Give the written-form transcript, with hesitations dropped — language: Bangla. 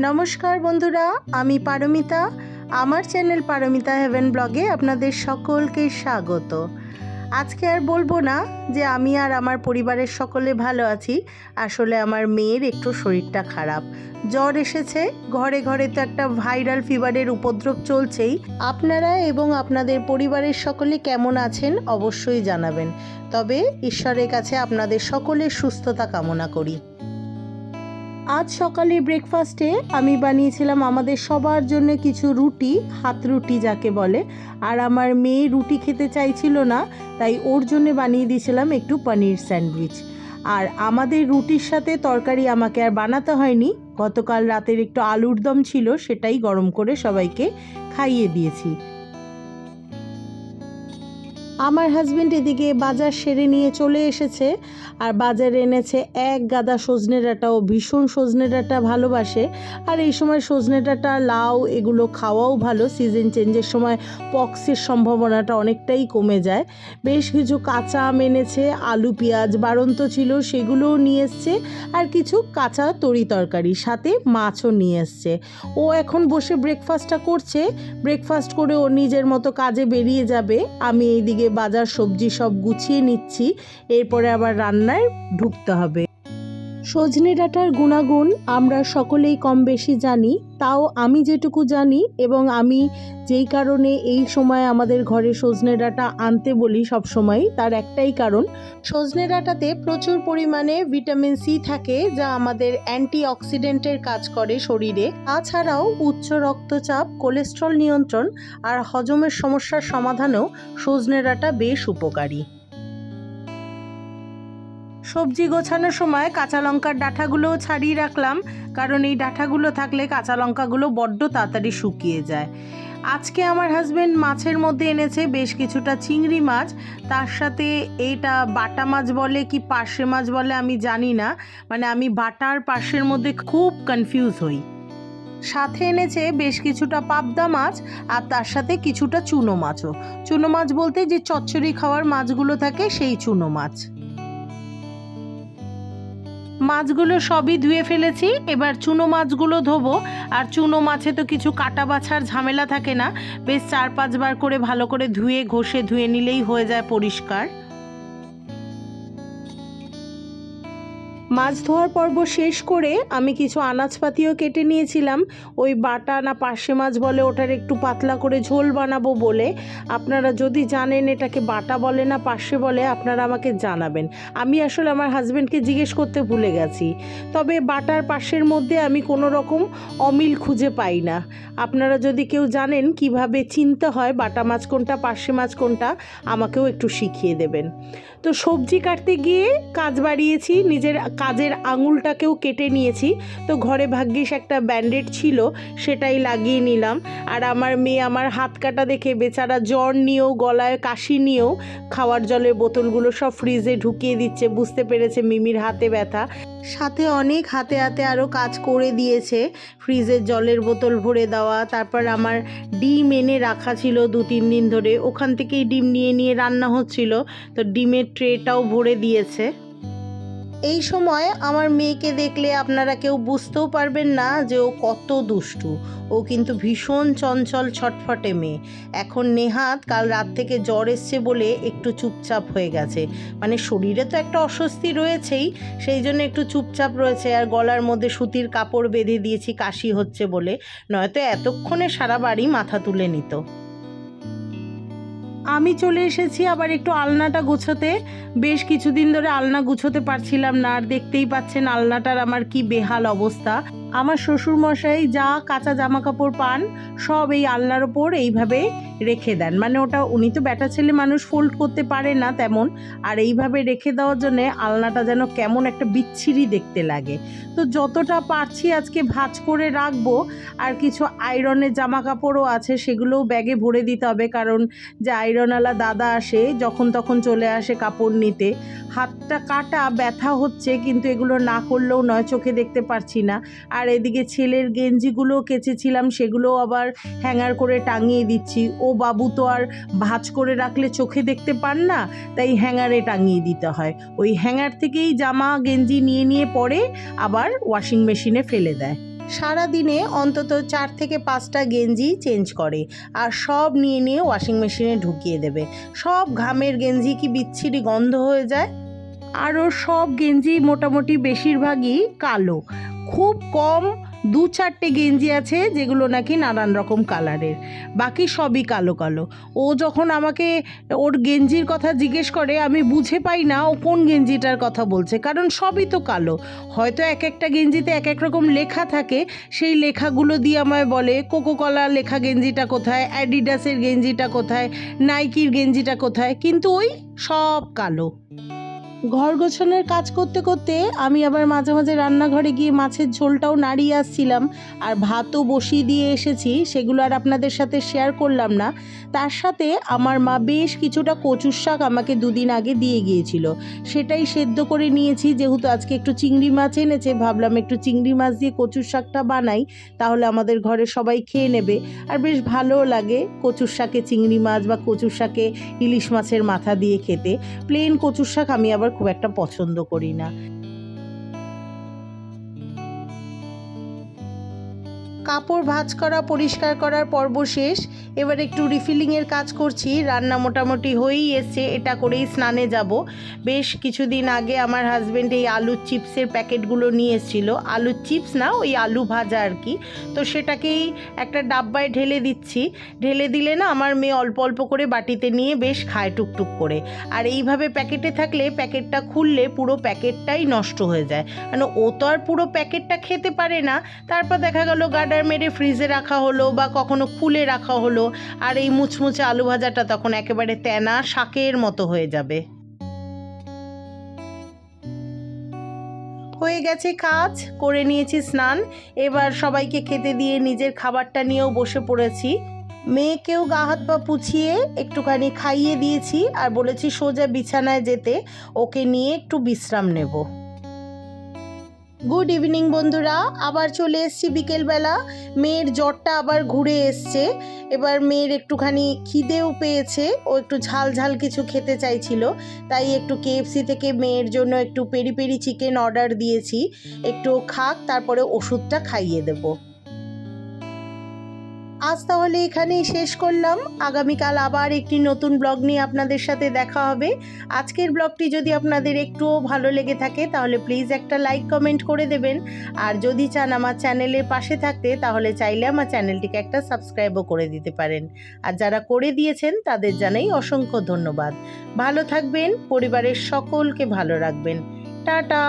নমস্কার বন্ধুরা, আমি পারমিতা। আমার চ্যানেল পারমিতা হেভেন ব্লগে আপনাদের সকলকে স্বাগত। আজকে আর বলবো না যে আমি আর আমার পরিবারের সকলে ভালো আছি। আসলে আমার মেয়ের একটু শরীরটা খারাপ, জ্বর এসেছে। ঘরে ঘরে তো একটা ভাইরাল ফিভারের উপদ্রব চলছেই। আপনারা এবং আপনাদের পরিবারের সকলে কেমন আছেন অবশ্যই জানাবেন। তবে ঈশ্বরের কাছে আপনাদের সকলের সুস্থতা কামনা করি। আজ সকালে ব্রেকফাস্টে আমি বানিয়েছিলাম আমাদের সবার জন্য কিছু রুটি, হাত রুটি যাকে বলে। আর আমার মেয়ে রুটি খেতে চাইছিল না, তাই ওর জন্য বানিয়ে দিয়েছিলাম একটু পনির স্যান্ডউইচ। আর আমাদের রুটির সাথে তরকারি আমাকে আর বানাতে হয়নি। গতকাল রাতের একটু আলুর দম ছিল, সেটাই গরম করে সবাইকে খাইয়ে দিয়েছি। আমার হাজব্যান্ড এদিকে বাজার সেরে নিয়ে চলে এসেছে, আর বাজারে এনেছে এক গাদা সজনে ডাঁটা। ও ভীষণ সজনে ডাঁটা ভালোবাসে। আর এই সময় সজনে ডাঁটা, লাউ এগুলো খাওয়াও ভালো। সিজন চেঞ্জের সময় পক্সের সম্ভাবনাটা অনেকটাই কমে যায়। বেশ কিছু কাঁচা আম এনেছে, আলু পেঁয়াজ বাড়ন্ত ছিল সেগুলোও নিয়ে এসছে, আর কিছু কাঁচা তরি তরকারি, সাথে মাছও নিয়ে এসছে। ও এখন বসে ব্রেকফাস্টটা করছে। ব্রেকফাস্ট করে ও নিজের মতো কাজে বেরিয়ে যাবে। আমি এইদিকে বাজার সবজি সব গুছিয়ে নিচ্ছি, এরপরে আবার রান্নায় ঢুকতে হবে। সজনে ডাঁটার গুণাগুণ আমরা সকলেই কম বেশি জানি, তাও আমি যেটুকু জানি এবং আমি যেই কারণে এই সময় আমাদের ঘরে সজনে ডাঁটা আনতে বলি সব সময়, তার একটাই কারণ, সজনে ডাঁটাতে প্রচুর পরিমাণে ভিটামিন সি থাকে, যা আমাদের অ্যান্টিঅক্সিডেন্টের কাজ করে শরীরে। তাছাড়াও উচ্চ রক্তচাপ, কোলেস্ট্রল নিয়ন্ত্রণ আর হজমের সমস্যার সমাধানেও সজনে ডাঁটা বেশ উপকারী। সবজি গোছানোর সময় কাঁচা লঙ্কার ডাঁটাগুলোও ছাড়িয়ে রাখলাম, কারণ এই ডাঁটাগুলো থাকলে কাঁচা লঙ্কাগুলো বড্ড তাড়াতাড়ি শুকিয়ে যায়। আজকে আমার হাজব্যান্ড মাছের মধ্যে এনেছে বেশ কিছুটা চিংড়ি মাছ, তার সাথে এইটা বাটা মাছ বলে কি পার্শে মাছ বলে আমি জানি না, মানে আমি বাটা আর পার্শের মধ্যে খুব কনফিউজ হই। সাথে এনেছে বেশ কিছুটা পাবদা মাছ, আর তার সাথে কিছুটা চুনো মাছও। চুনো মাছ বলতে যে চচ্চড়ি খাওয়ার মাছগুলো থাকে, সেই চুনো মাছ। মাছগুলো সবই ধুয়ে ফেলেছি, এবার চুনো মাছগুলো ধোবো। আর চুনো মাছে তো কিছু কাটা বাছার ঝামেলা থাকে না, বেশ 4-5 বার করে ভালো করে ধুয়ে ঘষে ধুয়ে নিলেই হয়ে যায় পরিষ্কার। মাছ ধোয়ার পর্ব শেষ করে আমি কিছু আনাজপাতিও কেটে নিয়েছিলাম, ওই বাটা না পার্শে মাছ বলে ওটার একটু পাতলা করে ঝোল বানাবো বলে। আপনারা যদি জানেন এটাকে বাটা বলে না পার্শে বলে, আপনারা আমাকে জানাবেন। আমি আসলে আমার হাজব্যান্ডকে জিজ্ঞেস করতে ভুলে গেছি। তবে বাটার পার্শের মধ্যে আমি কোনো রকম অমিল খুঁজে পাই না। আপনারা যদি কেউ জানেন কিভাবে চিনতে হয় বাটা মাছ কোনটা পার্শে মাছ কোনটা, আমাকেও একটু শিখিয়ে দেবেন। তো সবজি কাটতে গিয়ে কাজ বাড়িয়েছি, নিজের কাজের আঙুলটাকেও কেটে নিয়েছি। তো ঘরে ভাগ্যিস একটা ব্যান্ডেড ছিল, সেটাই লাগিয়ে নিলাম। আর আমার মেয়ে আমার হাত কাটা দেখে বেচারা জ্বর নিয়েও, গলায় কাশি নিয়েও খাওয়ার জলের বোতলগুলো সব ফ্রিজে ঢুকিয়ে দিচ্ছে, বুঝতে পেরেছে মিমির হাতে ব্যথা। সাথে অনেক হাতে হাতে আরও কাজ করে দিয়েছে, ফ্রিজের জলের বোতল ভরে দেওয়া। তারপর আমার ডিম এনে রাখা ছিল 2-3 দিন ধরে, ওখান থেকেই ডিম নিয়ে নিয়ে রান্না হচ্ছিল, তো ডিমের ট্রেটাও ভরে দিয়েছে। এই সময় আমার মেয়েকে দেখলে আপনারা কেউ বুঝতেও পারবেন না যে ও কত দুষ্টু। ও কিন্তু ভীষণ চঞ্চল, ছটফটে মেয়ে। এখন নেহাত কাল রাত থেকে জ্বর এসছে বলে একটু চুপচাপ হয়ে গেছে, মানে শরীরে তো একটা অস্বস্তি রয়েছেই, সেই জন্য একটু চুপচাপ রয়েছে। আর গলার মধ্যে সুতির কাপড় বেঁধে দিয়েছি কাশি হচ্ছে বলে, নয়তো এতক্ষণে সারা বাড়ি মাথা তুলে নিত। আমি চলে এসেছি আবার একটু আলনাটা গুছোতে। বেশ কিছুদিন ধরে আলনা গুছোতে পারছিলাম না, আর দেখতেই পাচ্ছেন আলনাটার আমার কি বেহাল অবস্থা। আমার শ্বশুরমশাই যা কাঁচা জামা কাপড় পান সব এই আলনার ওপর এইভাবে রেখে দেন, মানে ওটা উনি তো ব্যাটা ছেলে মানুষ, ফোল্ড করতে পারে না তেমন, আর এইভাবে রেখে দেওয়ার জন্যে আলনাটা যেন কেমন একটা বিচ্ছিরি দেখতে লাগে। তো যতটা পারছি আজকে ভাঁজ করে রাখবো। আর কিছু আয়রনের জামা কাপড়ও আছে, সেগুলোও ব্যাগে ভরে দিতে হবে, কারণ যে আয়রনওয়ালা দাদা আসে যখন তখন চলে আসে কাপড় নিতে। হাতটা কাটা, ব্যথা হচ্ছে, কিন্তু এগুলো না করলেও নয়, চোখে দেখতে পারছি না। আর এদিকে ছেলের গেঞ্জিগুলো কেচেছিলাম, সেগুলোও আবার হ্যাঙ্গার করে টাঙিয়ে দিচ্ছি। ও বাবু তো আর ভাঁজ করে রাখলে চোখে দেখতে পান না, তাই হ্যাঙ্গারে টাঙিয়ে দিতে হয়। ওই হ্যাঙ্গার থেকেই জামা গেঞ্জি নিয়ে নিয়ে পরে আবার ওয়াশিং মেশিনে ফেলে দেয়। সারা দিনে অন্তত 4 থেকে 5টা গেঞ্জি চেঞ্জ করে, আর সব নিয়ে নিয়ে ওয়াশিং মেশিনে ঢুকিয়ে দেবে। সব ঘামের গেঞ্জি, কি বিচ্ছিরি গন্ধ হয়ে যায়। আর ওর সব গেঞ্জি মোটামুটি বেশিরভাগই কালো, খুব কম 2-4টে গেঞ্জি আছে যেগুলো নাকি নানান রকম কালারের, বাকি সবই কালো কালো। ও যখন আমাকে ওর গেঞ্জির কথা জিজ্ঞেস করে আমি বুঝে পাই না ও কোন গেঞ্জিটার কথা বলছে, কারণ সবই তো কালো। হয়তো এক একটা গেঞ্জিতে এক এক রকম লেখা থাকে, সেই লেখাগুলো দিয়ে আমায় বলে কোকোকলা লেখা গেঞ্জিটা কোথায়, অ্যাডিডাসের গেঞ্জিটা কোথায়, নাইকির গেঞ্জিটা কোথায়, কিন্তু ওই সব কালো। ঘর গোছানোর কাজ করতে করতে আমি আবার মাঝে মাঝে রান্নাঘরে গিয়ে মাছের ঝোলটাও নাড়িয়ে আসছিলাম, আর ভাতও বসিয়ে দিয়ে এসেছি, সেগুলো আর আপনাদের সাথে শেয়ার করলাম না। তার সাথে আমার মা বেশ কিছুটা কচুর শাক আমাকে 2 দিন আগে দিয়ে গিয়েছিল, সেটাই সেদ্ধ করে নিয়েছি। যেহেতু আজকে একটু চিংড়ি মাছ এনেছে, ভাবলাম একটু চিংড়ি মাছ দিয়ে কচুর শাকটা বানাই, তাহলে আমাদের ঘরে সবাই খেয়ে নেবে। আর বেশ ভালোও লাগে কচুর শাকে চিংড়ি মাছ বা কচুর শাকে ইলিশ মাছের মাথা দিয়ে খেতে। প্লেন কচুর শাক আমি আবার খুব একটা পছন্দ করি না। কাপড় ভাঁজ করা, পরিষ্কার করার পর্ব শেষ। এবার একটু রিফিলিংয়ের কাজ করছি। রান্না মোটামুটি হয়েই এসছে, এটা করেই স্নানে যাব। বেশ কিছুদিন আগে আমার হাজব্যান্ড এই আলুর চিপসের প্যাকেটগুলো নিয়ে এসেছিল, আলুর চিপস না, ওই আলু ভাজা আর কি। তো সেটাকেই একটা ডাব্বায় ঢেলে দিচ্ছি। ঢেলে দিলে না আমার মেয়ে অল্প অল্প করে বাটিতে নিয়ে বেশ খায় টুকটুক করে। আর এইভাবে প্যাকেটে থাকলে প্যাকেটটা খুললে পুরো প্যাকেটটাই নষ্ট হয়ে যায়, মানে ও তো আর পুরো প্যাকেটটা খেতে পারে না। তারপর দেখা গেল গার্ডার মেরে ফ্রিজে রাখা হলো বা কখনো খুলে রাখা হলো, আর এই মুচমুচে আলু ভাজাটা তখন একেবারে তেনা শাকের মতো হয়ে যাবে। হয়ে গেছে কাজ, করে নিয়েছি স্নান। এবার সবাইকে খেতে দিয়ে নিজের খাবারটা নিয়েও বসে পড়েছি। মেয়েকেও গা হাত পা পুছিয়ে একটুখানি খাইয়ে দিয়েছি, আর বলেছি সোজা বিছানায় যেতে, ওকে নিয়ে একটু বিশ্রাম নেব। গুড ইভিনিং বন্ধুরা, আবার চলে এসেছি বিকেলবেলা। মেয়ের জ্বরটা আবার ঘুরে এসছে। এবার মেয়ের একটুখানি খিদেও পেয়েছে, ও একটু ঝাল ঝাল কিছু খেতে চাইছিল, তাই একটু KFC থেকে মেয়ের জন্য একটু পেরি পেরি চিকেন অর্ডার দিয়েছি। একটু খাক, তারপরে ওষুধটা খাইয়ে দেবো। আজ তাহলে এখানেই শেষ করলাম। আগামীকাল আবার একটি নতুন ব্লগ নিয়ে আপনাদের সাথে দেখা হবে। আজকের ব্লগটি যদি আপনাদের একটুও ভালো লেগে থাকে তাহলে প্লিজ একটা লাইক কমেন্ট করে দেবেন। আর যদি চান আমার চ্যানেলের পাশে থাকতে, তাহলে চাইলে আমার চ্যানেলটিকে একটা সাবস্ক্রাইবও করে দিতে পারেন। আর যারা করে দিয়েছেন তাদের জানাই অসংখ্য ধন্যবাদ। ভালো থাকবেন, পরিবারের সকলকে ভালো রাখবেন। টাটা।